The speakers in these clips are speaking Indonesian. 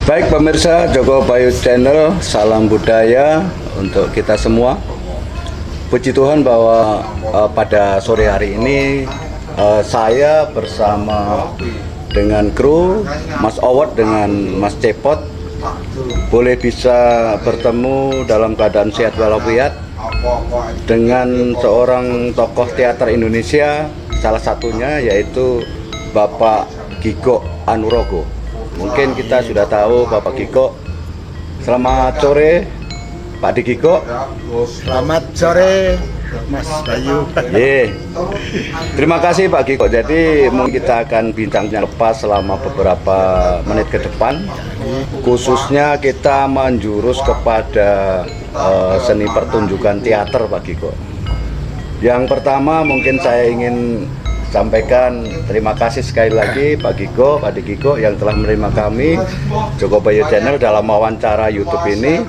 Baik pemirsa Joko Bayu Channel, salam budaya untuk kita semua. Puji Tuhan bahwa pada sore hari ini saya bersama dengan kru Mas Owot dengan Mas Cepot boleh bisa bertemu dalam keadaan sehat walafiat dengan seorang tokoh teater Indonesia, salah satunya yaitu Bapak Giko Anurogo. Mungkin kita sudah tahu Bapak Giko. Selamat sore Pak Giko. Selamat sore Mas Bayu. Terima kasih Pak Giko. Jadi mungkin kita akan bincangnya lepas selama beberapa menit ke depan. Khususnya kita menjurus kepada seni pertunjukan teater Pak Giko. Yang pertama mungkin saya ingin sampaikan terima kasih sekali lagi Pak Giko, Pak Giko yang telah menerima kami Joko Bayu Channel dalam wawancara YouTube ini.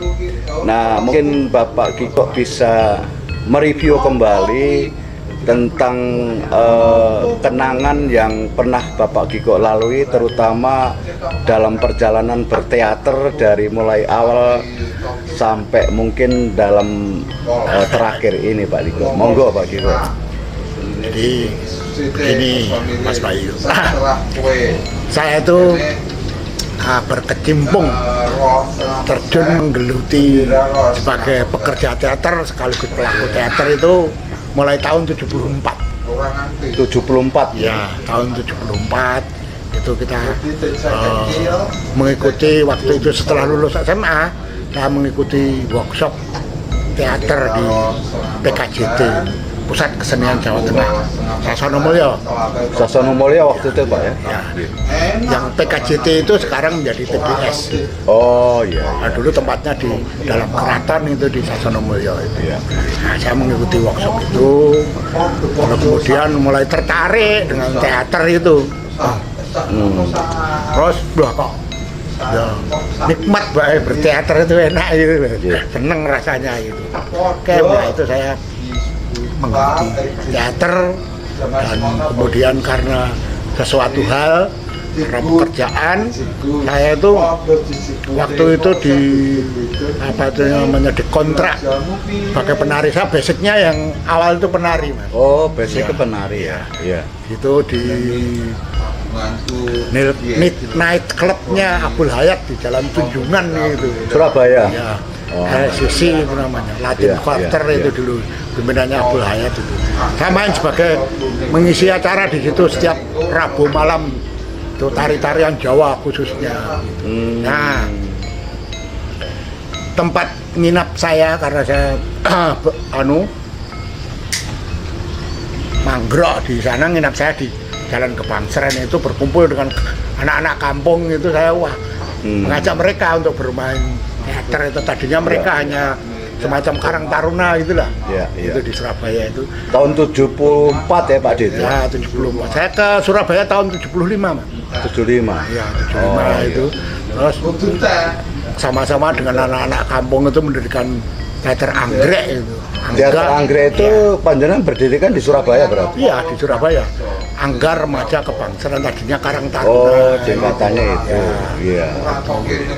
Nah, mungkin Bapak Giko bisa mereview kembali tentang kenangan yang pernah Bapak Giko lalui, terutama dalam perjalanan berteater dari mulai awal sampai mungkin dalam terakhir ini Pak Giko. Monggo Pak Giko. Jadi begini Mas Bayu, saya itu berkecimpung terjun menggeluti sebagai pekerja teater sekaligus pelaku teater itu mulai tahun 74. 74 ya, tahun 74 itu kita mengikuti waktu itu setelah lulus SMA, saya mengikuti workshop teater di PKJT, Pusat Kesenian Jawa Tengah, Sasono Mulyo. Sasono Mulyo waktu itu Pak ya? Ya. Yang PKJT itu sekarang menjadi TBS. Oh iya. Nah, dulu tempatnya di dalam keraton itu di Sasono Mulyo itu. Iya. Nah, saya mengikuti workshop itu, lalu kemudian mulai tertarik dengan teater itu. Terus kok ya, nikmat banget berteater itu, enak gitu, seneng rasanya gitu. Kayak itu saya mengikuti teater, dan kemudian karena sesuatu hal, karena pekerjaan, saya itu waktu itu di apa itu namanya, dikontrak sebagai penari. Saya basicnya yang awal itu penari Mas. Oh, basicnya penari ya. Iya. Itu di Midnight Clubnya Abdul Hayat di Jalan Tunjungan itu, Surabaya. ya. Oh, LCC itu namanya, Latin Quarter itu dulu pimpinannya Abdul Hayat itu. Saya main sebagai mengisi acara di situ setiap Rabu malam itu, tari-tarian Jawa khususnya. Nah, tempat nginap saya karena saya manggrok di sana, nginap saya di Jalan Kebangseran itu, berkumpul dengan anak-anak kampung itu. Saya mengajak mereka untuk bermain teater itu. Tadinya mereka hanya semacam Karang Taruna gitulah. Itu di Surabaya itu. Tahun 74 ya Pak Dit? Ya, 74. Saya ke Surabaya tahun 75 Mas. 75? Ya, 75 itu. Terus sama-sama dengan anak-anak kampung itu mendirikan teater Anggrek itu. Teater Anggrek itu panjenengan berdirikan di Surabaya berarti? Iya, di Surabaya. Anggar Remaja Kebangseran, tadinya Karang Taruna. Oh, singkatannya itu. Iya.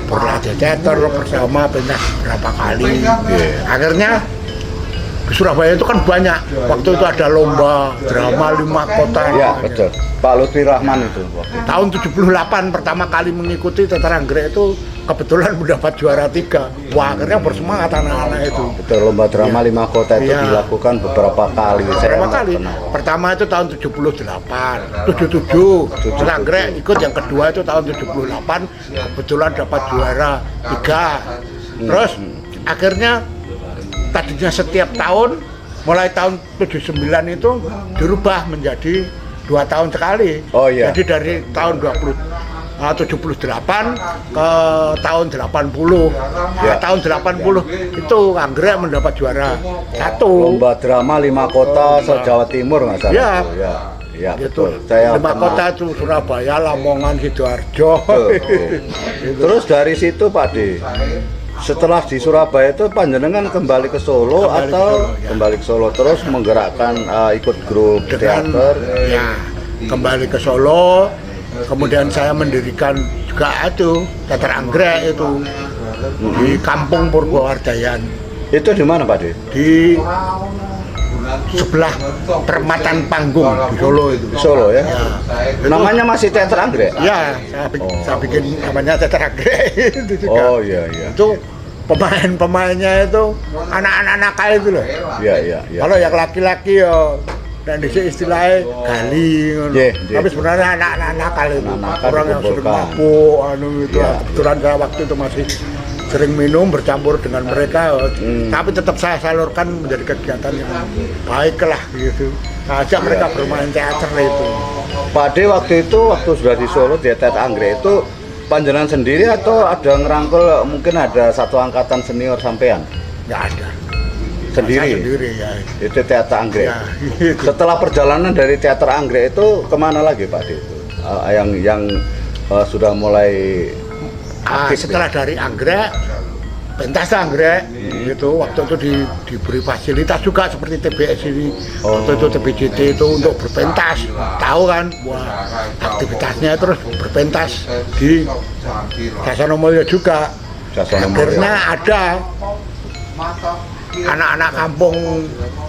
Berlatih teater bersama berapa kali. Akhirnya di Surabaya itu kan banyak. Waktu itu ada lomba drama 5 kota. Iya, betul. Pak Lutfi Rahman itu. Tahun 78 pertama kali mengikuti teater Anggrek itu, kebetulan mendapat juara 3. Wah, akhirnya bersemangat anak-anak itu. Betul, lomba drama 5 kota itu dilakukan beberapa kali. Beberapa kali. Pertama itu tahun 78, 77. Teater Anggrek ikut yang kedua itu tahun 78, kebetulan dapat juara 3. Terus akhirnya tadinya setiap tahun, mulai tahun 79 itu dirubah menjadi 2 tahun sekali. Oh iya. Jadi dari tahun 78 ke tahun 80. Ya. Tahun 80 itu Anggrek mendapat juara 1. Lomba drama 5 kota se-Jawa Timur nggak salah. Ya. Ya, gitu. betul. Saya 5 kota itu Surabaya, Lamongan, Sidoarjo. Terus dari situ Pak D, setelah di Surabaya itu panjenengan kembali ke Solo kembali ke Solo terus menggerakkan ikut grup teater. Ya, kembali ke Solo kemudian saya mendirikan juga itu teater anggrek itu di Kampung Purwowardayan. Itu di mana Pak De? Di sebelah Permatan Panggung di Solo itu. Solo ya? Ya. Namanya masih teater anggrek? Ya, saya bikin namanya teater anggrek itu juga. Oh iya iya. Itu pemain-pemainnya itu anak-anak nakal itu loh. Iya iya iya. Kalau yang laki-laki ya dan di istilahnya gali ngono. Yeah, yeah. Tapi sebenarnya anak-anak nakal itu. Anak nakal Orang yang sering dikumpulkan. mabuk anu itu. Yeah, Kebetulan saya waktu itu masih sering minum bercampur dengan mereka. Tapi tetap saya salurkan menjadi kegiatan yang baik lah gitu. Saya ajak mereka bermain teater itu. Pak De waktu itu waktu sudah di Solo di teater anggrek itu panjenengan sendiri atau ada ngerangkul mungkin ada satu angkatan senior sampean? Nggak ada. Sendiri? Saya sendiri ya. Itu teater anggrek. Ya, gitu. Setelah perjalanan dari teater anggrek itu kemana lagi Pak De? Yang sudah mulai aktif Setelah dari anggrek, pentas anggrek gitu, waktu itu diberi fasilitas juga seperti TBS ini. Waktu itu TBJT itu untuk berpentas, tahu kan? Wah, aktivitasnya terus berpentas di Sasonomulyo juga. Akhirnya ada anak-anak kampung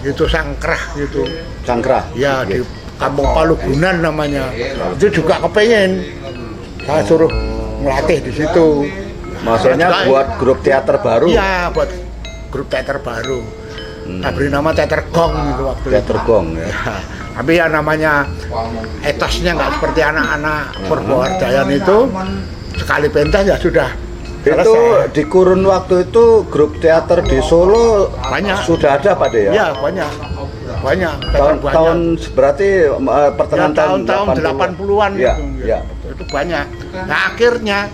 gitu sangkrah gitu. Sangkrah? Ya di Kampung Palugunan namanya. Itu juga kepengen. Saya suruh ngelatih di situ. Maksudnya Juga, buat grup teater baru? Iya, buat grup teater baru. Saya beri nama Teater Gong gitu waktu Teater itu. Gong ya. Ya, tapi ya namanya etosnya nggak seperti anak-anak Purwowardayan itu. Sekali pentas ya sudah Itu selesai. di kurun waktu itu grup teater di Solo Banyak. sudah ada Pak De ya? Ya banyak. Banyak. Tahun, banyak. tahun berarti pertengahan Ya, tahun 80-an ya, gitu. ya. Itu banyak. Nah akhirnya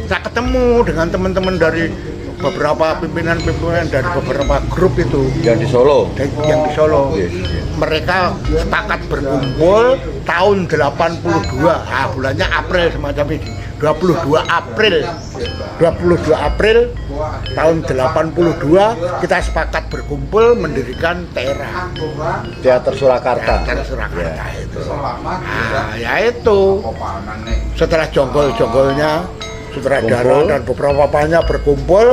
saya ketemu dengan teman-teman dari beberapa pimpinan-pimpinan dari beberapa grup itu Yang di Solo. yang di Solo. Yes, yes. Mereka sepakat berkumpul tahun 82, bulannya April semacam ini. 22 April tahun 82 kita sepakat berkumpul mendirikan TERA. Teater Surakarta. Teater Surakarta itu. Nah, ya itu. Setelah jonggol-jonggolnya sutradara Kumpul. dan beberapa banyak berkumpul,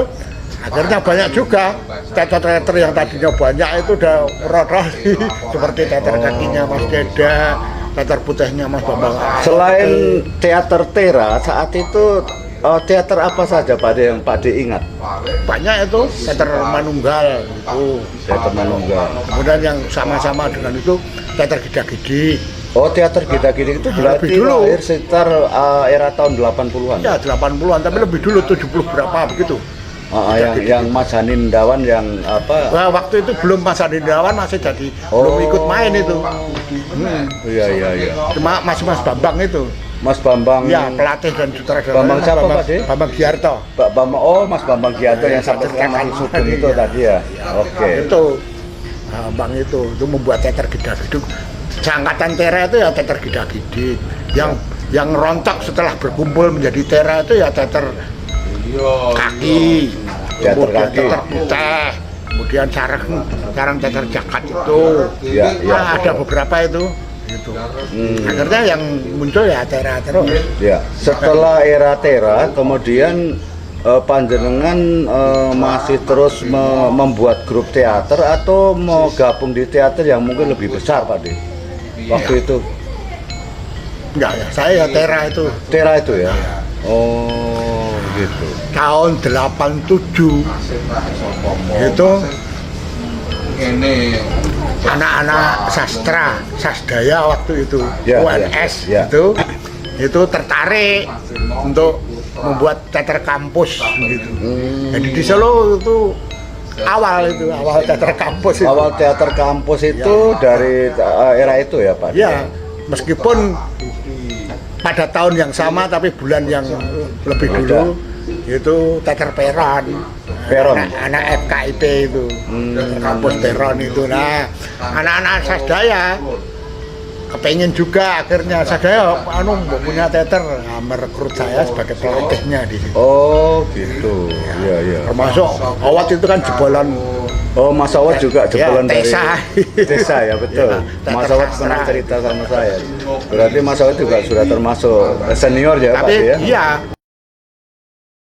akhirnya banyak juga teater-teater yang tadinya banyak itu udah rotasi seperti teater kakinya Mas Deda, teater putihnya Mas Bambang. Selain teater Tera saat itu teater apa saja Pak De yang Pak De ingat? Banyak itu teater Manunggal itu. Teater Manunggal. Kemudian yang sama-sama dengan itu teater Gida-Gidi. Oh, teater Gida-Gidi itu berarti Lebih dulu. lahir sekitar era tahun 80-an. Ya 80-an tapi lebih dulu 70 berapa begitu. Yang Mas Hanin Dawan yang apa? Nah, waktu itu belum Mas Adindawan masih jadi belum ikut main itu. Iya iya iya. Cuma Mas Bambang itu. Mas Bambang. Ya, pelatih dan sutradara. Bambang siapa, Pak De? Bambang Giarto. Pak Bambang. Oh, Mas Bambang Gianto yang sampai sekarang masih sugeng itu tadi ya. Oke. Itu Bambang itu membuat teater Gida-Gidi. Seangkatan TERA itu ya teater Gida-Gidi. Yang rontok setelah berkumpul menjadi TERA itu ya teater kaki, Teater kemudian kaki. teater putih, kemudian sarang teater jakat itu. Ya, ya. Nah, ada beberapa itu. Gitu. Akhirnya yang muncul ya TERA terus. Ya, setelah era Tera, kemudian panjenengan masih terus membuat grup teater atau mau gabung di teater yang mungkin lebih besar Pak De? Waktu itu Enggak ya, saya ya TERA itu. Tera itu ya? Oh, gitu. Tahun 87 itu anak-anak sastra, sasdaya waktu itu, Ya, UNS ya, ya. itu tertarik untuk membuat teater kampus gitu. Jadi di Solo itu awal teater kampus itu. Awal teater kampus itu dari era itu ya Pak? Ya, meskipun pada tahun yang sama tapi bulan yang lebih dulu itu teater Peron. Peron. Anak FKIP itu. Teater kampus Peron itu. Nah, anak-anak sasdaya kepengen juga akhirnya saya punya teater, merekrut saya sebagai pelatihnya di situ. Oh gitu, iya iya. Termasuk awat itu kan jebolan Oh, Mas Awad juga jebolan dari Tesa. Tesa ya, betul. Ya, Mas tetap Awad sastra. pernah cerita sama saya. Berarti Mas Awad juga sudah termasuk senior ya Pak Tapi ya? iya,